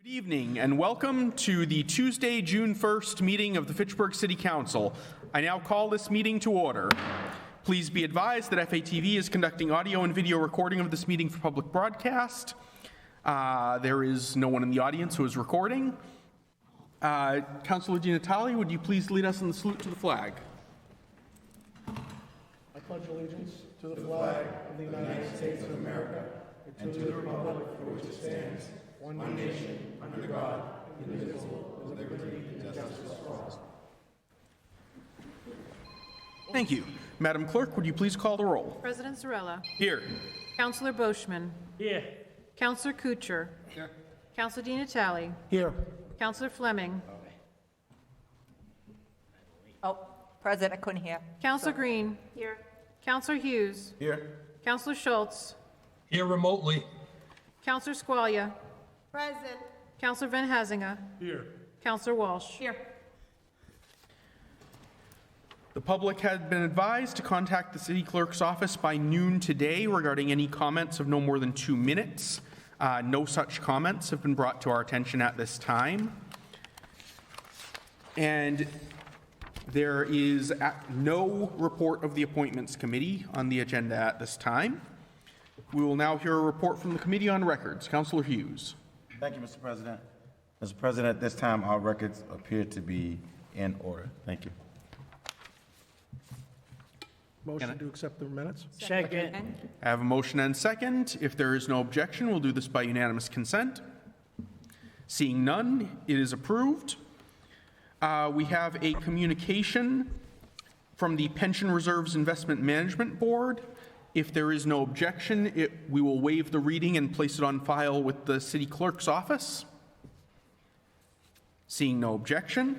Good evening and welcome to the Tuesday, June 1st meeting of the Fitchburg City Council. I now call this meeting to order. Please be advised that FATV is conducting audio and video recording of this meeting for public broadcast. There is no one in the audience who is recording. Councilor Di Natale, would you please lead us in the salute to the flag? I pledge allegiance to the flag of the United States of America and to the republic for which it stands, one nation, under God, indivisible, with liberty and justice for all. Thank you. Madam Clerk, would you please call the roll? President Zarella. Here. Councilor Boschman. Here. Councilor Kucher. Here. Councilor Di Natale. Here. Councilor Fleming. Oh, President, I couldn't hear. Councilor Green. Here. Councilor Hughes. Here. Councilor Schultz. Here remotely. Councilor Squalia. Present. Councilor Van Hazinga. Here. Councilor Walsh. Here. The public had been advised to contact the city clerk's office by noon today regarding any comments of no more than 2 minutes. No such comments have been brought to our attention at this time. And there is no report of the Appointments Committee on the agenda at this time. We will now hear a report from the Committee on Records. Councilor Hughes. Thank you, Mr. President. Mr. President, at this time, our records appear to be in order. Thank you. Motion to accept the minutes? Second. I have a motion and second. If there is no objection, we'll do this by unanimous consent. Seeing none, it is approved. We have a communication from the Pension Reserves Investment Management Board. If there is no objection, we will waive the reading and place it on file with the city clerk's office. Seeing no objection.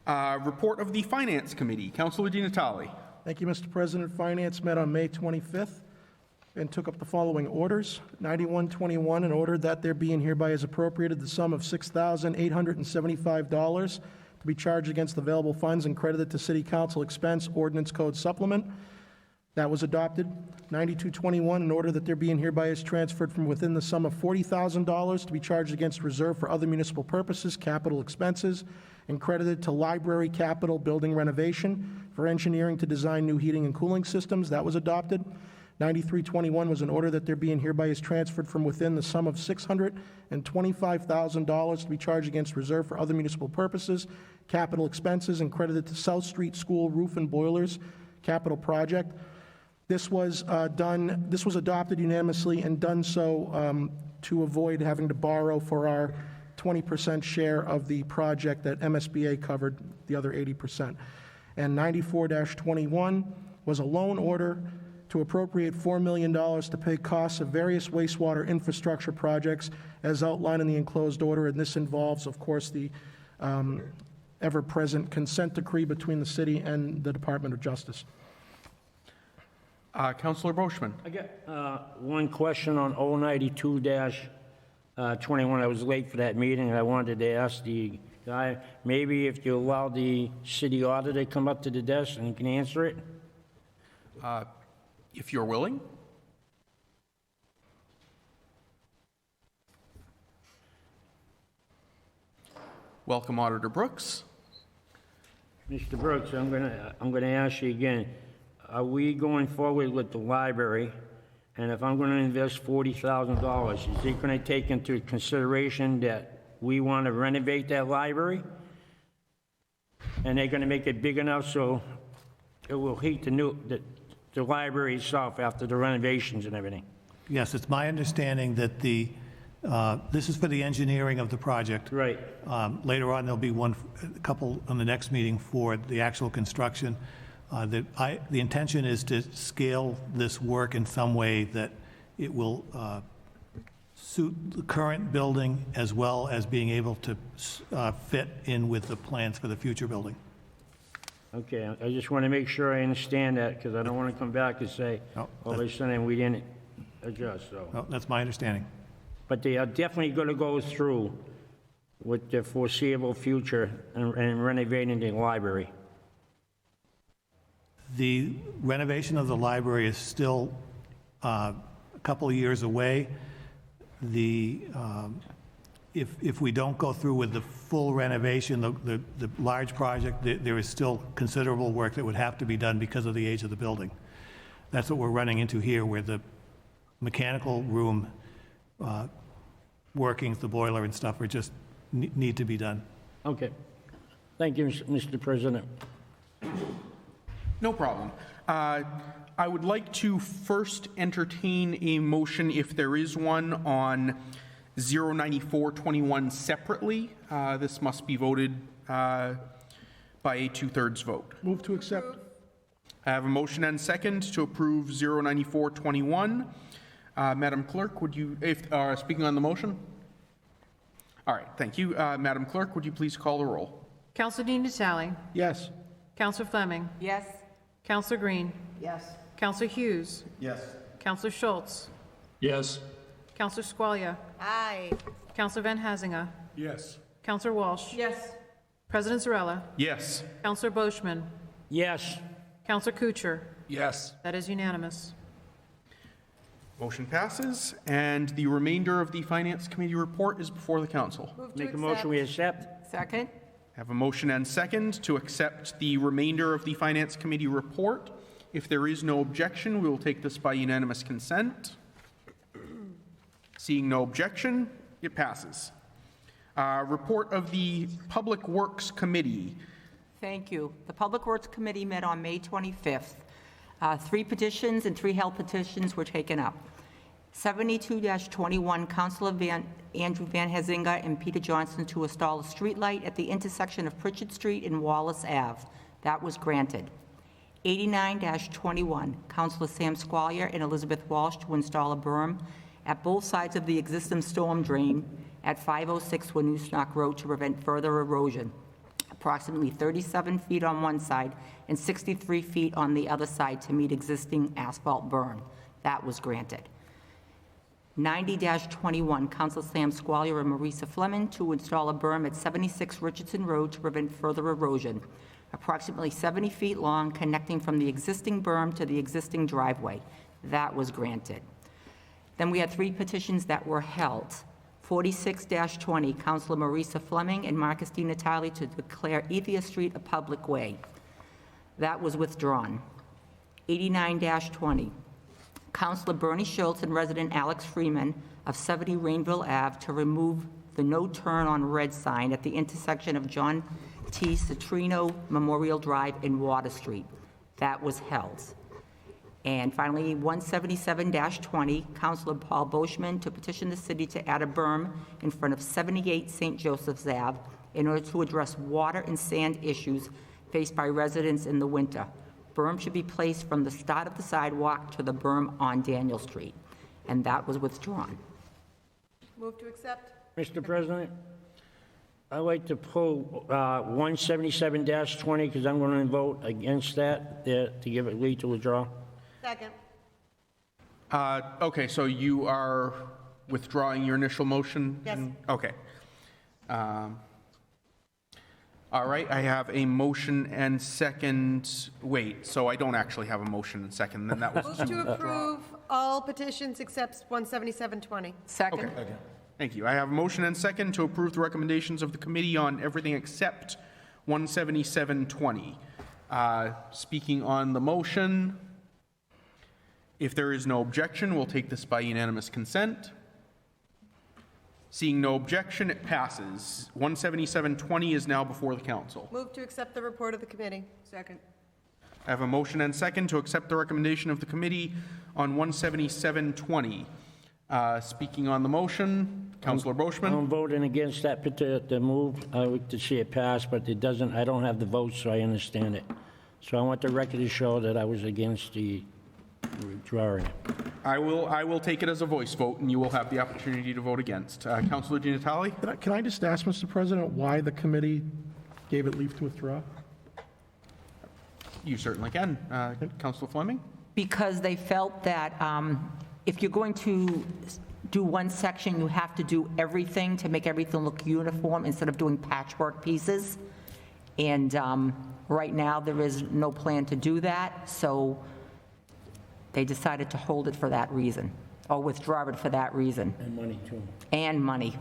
Report of the Finance Committee. Councilor Di Natale. Thank you, Mr. President. Finance met on May 25th and took up the following orders. 9121, an order that there being hereby is appropriated the sum of $6,875 to be charged against available funds and credited to City Council expense ordinance code supplement. That was adopted. 9221, an order that there being hereby is transferred from within the sum of $40,000 to be charged against reserve for other municipal purposes, capital expenses, and credited to library capital building renovation for engineering to design new heating and cooling systems. That was adopted. 9321 was an order that there being hereby is transferred from within the sum of $625,000 to be charged against reserve for other municipal purposes, capital expenses, and credited to South Street School roof and boilers capital project. This was adopted unanimously and done so to avoid having to borrow for our 20% share of the project that MSBA covered, the other 80%. And 94-21 was a loan order to appropriate $4 million to pay costs of various wastewater infrastructure projects as outlined in the enclosed order. And this involves, of course, the ever-present consent decree between the city and the Department of Justice. Councilor Boschman. I got one question on 092-21. I was late for that meeting, and I wanted to ask the guy, maybe if you allow the city auditor to come up to the desk and can answer it? If you're willing. Welcome, Auditor Brooks. Mr. Brooks, I'm gonna ask you again. Are we going forward with the library? And if I'm going to invest $40,000, is it going to take into consideration that we want to renovate that library? And they're going to make it big enough so it will heat the library itself after the renovations and everything? Yes, it's my understanding that this is for the engineering of the project. Right. Later on, there'll be a couple on the next meeting for the actual construction. The intention is to scale this work in some way that it will suit the current building as well as being able to fit in with the plans for the future building. Okay, I just want to make sure I understand that, because I don't want to come back and say, No, all of a sudden we didn't adjust, so. No, that's my understanding. But they are definitely going to go through with the foreseeable future and renovating the library. The renovation of the library is still a couple of years away. The if we don't go through with the full renovation, the large project, there is still considerable work that would have to be done because of the age of the building. That's what we're running into here, where the mechanical room workings, the boiler and stuff are just need to be done. Okay. Thank you, Mr. President. No problem. I would like to first entertain a motion, if there is one, on 09421 separately. This must be voted by a two-thirds vote. Move to accept. I have a motion and second to approve 09421. Madam Clerk, would you, speaking on the motion? All right, thank you. Madam Clerk, would you please call the roll? Counselor Di Natale. Yes. Counselor Fleming. Yes. Counselor Green. Yes. Counselor Hughes. Yes. Counselor Schultz. Yes. Counselor Squalia. Aye. Counselor Van Hazinga. Yes. Counselor Walsh. Yes. President Zarella. Yes. Counselor Boishman. Yes. Counselor Kucher. Yes. That is unanimous. Motion passes, and the remainder of the Finance Committee report is before the council. Move to Make a motion, we accept. Second. I have a motion and second to accept the remainder of the Finance Committee report. If there is no objection, we will take this by unanimous consent. Seeing no objection, it passes. Report of the Public Works Committee. Thank you. The Public Works Committee met on May 25th. 3 petitions and 3 held petitions were taken up. 72-21, Councilor Andrew Van Hazinga and Peter Johnson to install a streetlight at the intersection of Pritchard Street and Wallace Ave. That was granted. 89-21, Councilor Sam Squalia and Elizabeth Walsh to install a berm at both sides of the existing storm drain at 506 Winoosknock Road to prevent further erosion. Approximately 37 feet on one side and 63 feet on the other side to meet existing asphalt berm. That was granted. 90-21, Council Sam Squalia and Marisa Fleming to install a berm at 76 Richardson Road to prevent further erosion. Approximately 70 feet long, connecting from the existing berm to the existing driveway. That was granted. Then we had 3 petitions that were held. 46-20, Councilor Marisa Fleming and Marcus Di Natale to declare Ethia Street a public way. That was withdrawn. 89-20, Councilor Bernie Schultz and resident Alex Freeman of 70 Rainville Ave to remove the no turn on red sign at the intersection of John T. Citrino Memorial Drive and Water Street. That was held. And finally, 177-20, Councilor Paul Boishman to petition the city to add a berm in front of 78 St. Joseph's Ave in order to address water and sand issues faced by residents in the winter. Berm should be placed from the start of the sidewalk to the berm on Daniel Street. And that was withdrawn. Move to accept. Mr. President, I'd like to pull 177-20 because I'm going to vote against that to give it lead to withdraw. Second. Okay, so you are withdrawing your initial motion? Yes. Okay. All right, I have a motion and second. Wait, so I don't actually have a motion and second, then that was Move to approve all petitions except 17720. Second. Okay. Thank you. I have a motion and second to approve the recommendations of the committee on everything except 17720. Speaking on the motion, if there is no objection, we'll take this by unanimous consent. Seeing no objection, it passes. 17720 is now before the council. Move to accept the report of the committee. Second. I have a motion and second to accept the recommendation of the committee on 17720. Speaking on the motion, Councilor Boishman. I'm voting against that particular move. I would to see it pass, but it doesn't, I don't have the votes, so I understand it. So I want the record to show that I was against the withdrawing. I will take it as a voice vote, and you will have the opportunity to vote against. Councilor Di Natale? Can I just ask, Mr. President, why the committee gave it leave to withdraw? You certainly can. Councilor Fleming? Because they felt that if you're going to do one section, you have to do everything to make everything look uniform instead of doing patchwork pieces. And right now, there is no plan to do that, so they decided to hold it for that reason, or withdraw it for that reason. And money, too. And money.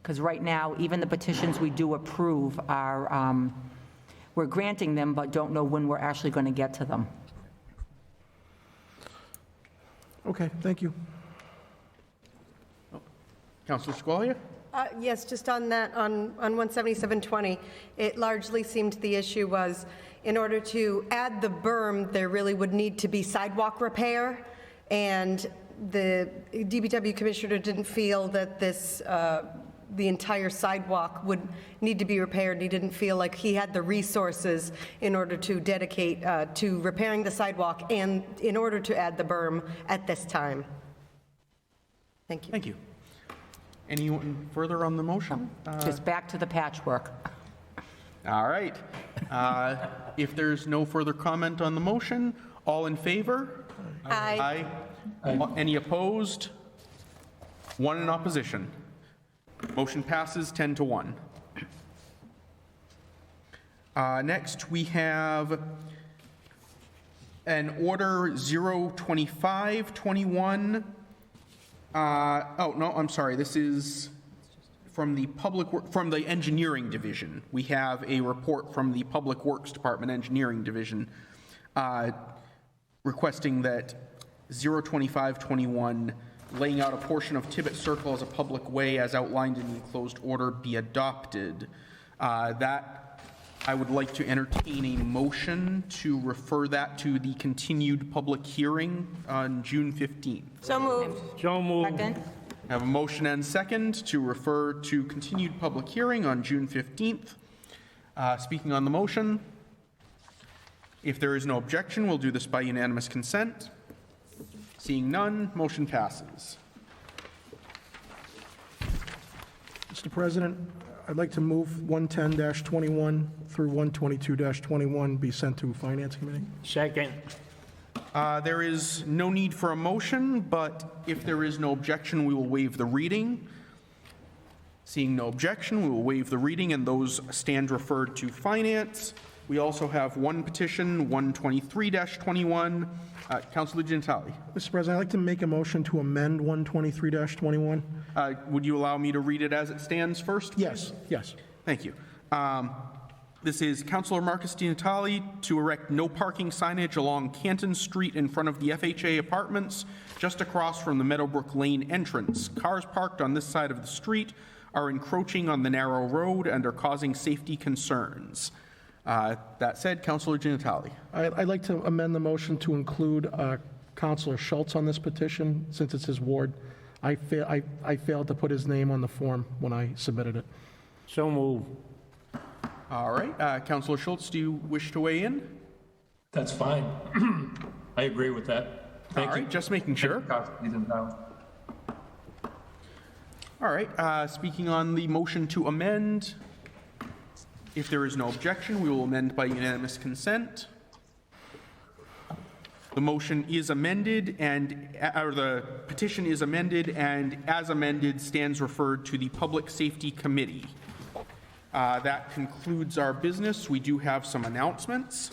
Because right now, even the petitions we do approve are, we're granting them, but don't know when we're actually going to get to them. Okay, thank you. Counselor Squalia? Yes, just on that, on 17720, it largely seemed the issue was, in order to add the berm, there really would need to be sidewalk repair, and the DPW commissioner didn't feel that this, the entire sidewalk would need to be repaired. He didn't feel like he had the resources in order to dedicate to repairing the sidewalk and in order to add the berm at this time. Thank you. Thank you. Anyone further on the motion? Just back to the patchwork. All right. If there's no further comment on the motion, all in favor? Aye. Any opposed? One in opposition. Motion passes 10 to 1. Next, we have an order 02521. Oh, no, I'm sorry. This is from the from the engineering division. We have a report from the Public Works Department Engineering Division requesting that 02521, laying out a portion of Tibbet Circle as a public way as outlined in the enclosed order, be adopted. That I would like to entertain a motion to refer that to the continued public hearing on June 15th. So moved. So moved. Second? I have a motion and second to refer to continued public hearing on June 15th. Speaking on the motion, if there is no objection, we'll do this by unanimous consent. Seeing none, motion passes. Mr. President, I'd like to move 110-21 through 122-21 be sent to Finance Committee. Second. There is no need for a motion, but if there is no objection, we will waive the reading. Seeing no objection, we will waive the reading, and those stand referred to Finance. We also have one petition, 123-21. Councilor Gentili. Mr. President, I'd like to make a motion to amend 123-21. Would you allow me to read it as it stands first? Yes, yes. Thank you. This is Councilor Marcus Di Natale to erect no parking signage along Canton Street in front of the FHA apartments, just across from the Meadowbrook Lane entrance. Cars parked on this side of the street are encroaching on the narrow road and are causing safety concerns. That said, Councilor Di Natale. I'd like to amend the motion to include Councilor Schultz on this petition, since it's his ward. I failed to put his name on the form when I submitted it. So moved. All right. Councilor Schultz, do you wish to weigh in? That's fine. I agree with that. Thank All right, you. just making sure. All right. Speaking on the motion to amend, if there is no objection, we will amend by unanimous consent. The motion is amended or the petition is amended and as amended stands referred to the Public Safety Committee. That concludes our business. We do have some announcements.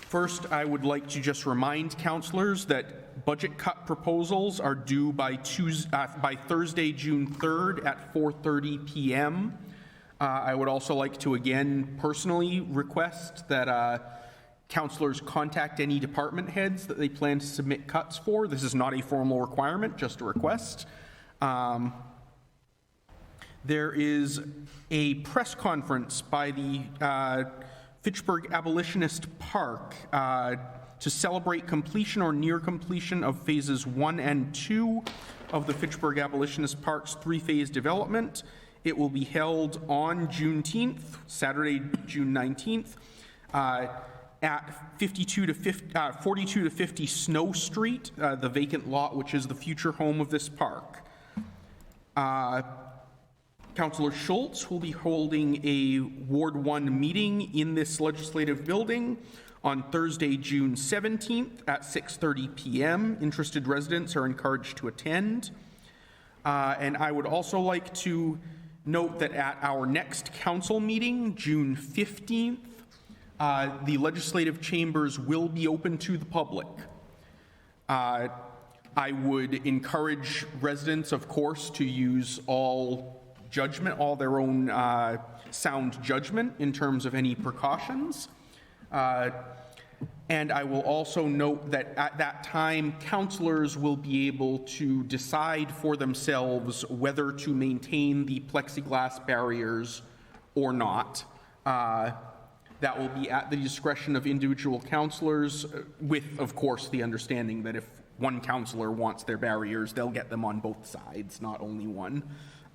First, I would like to just remind councilors that budget cut proposals are due by Thursday, June 3rd at 4:30 p.m. I would also like to again personally request that councilors contact any department heads that they plan to submit cuts for. This is not a formal requirement, just a request. There is a press conference by the Fitchburg Abolitionist Park to celebrate completion or near completion of phases 1 and 2 of the Fitchburg Abolitionist Park's three-phase development. It will be held on Juneteenth, Saturday, June 19th, at 42 to 50 Snow Street, the vacant lot, which is the future home of this park. Councilor Schultz will be holding a Ward 1 meeting in this legislative building on Thursday, June 17th at 6:30 p.m. Interested residents are encouraged to attend. And I would also like to note that at our next council meeting, June 15th, the legislative chambers will be open to the public. I would encourage residents, of course, to use all their own sound judgment in terms of any precautions. And I will also note that at that time, counselors will be able to decide for themselves whether to maintain the plexiglass barriers or not. That will be at the discretion of individual counselors, with, of course, the understanding that if one counselor wants their barriers, they'll get them on both sides, not only one.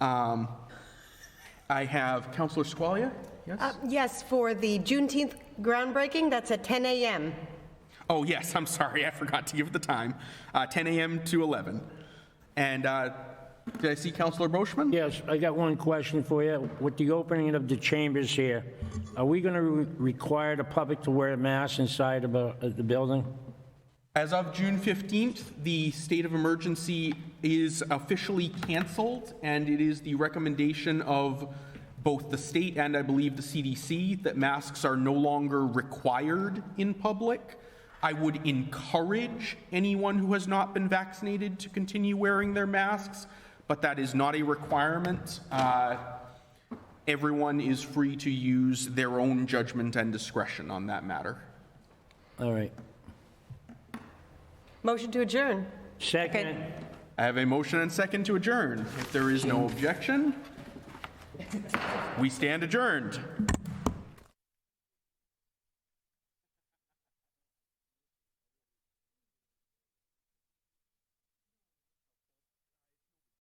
I have Counselor Squalia. Yes? Yes, for the Juneteenth groundbreaking, that's at 10 a.m. Oh, yes, I'm sorry, I forgot to give the time. 10 a.m. to 11. And did I see Counselor Boschman? Yes, I got one question for you. With the opening of the chambers here, are we going to require the public to wear a mask inside of the building? As of June 15th, the state of emergency is officially canceled, and it is the recommendation of both the state and I believe the CDC that masks are no longer required in public. I would encourage anyone who has not been vaccinated to continue wearing their masks, but that is not a requirement. Everyone is free to use their own judgment and discretion on that matter. All right. Motion to adjourn. Second. I have a motion and second to adjourn. If there is no objection, we stand adjourned.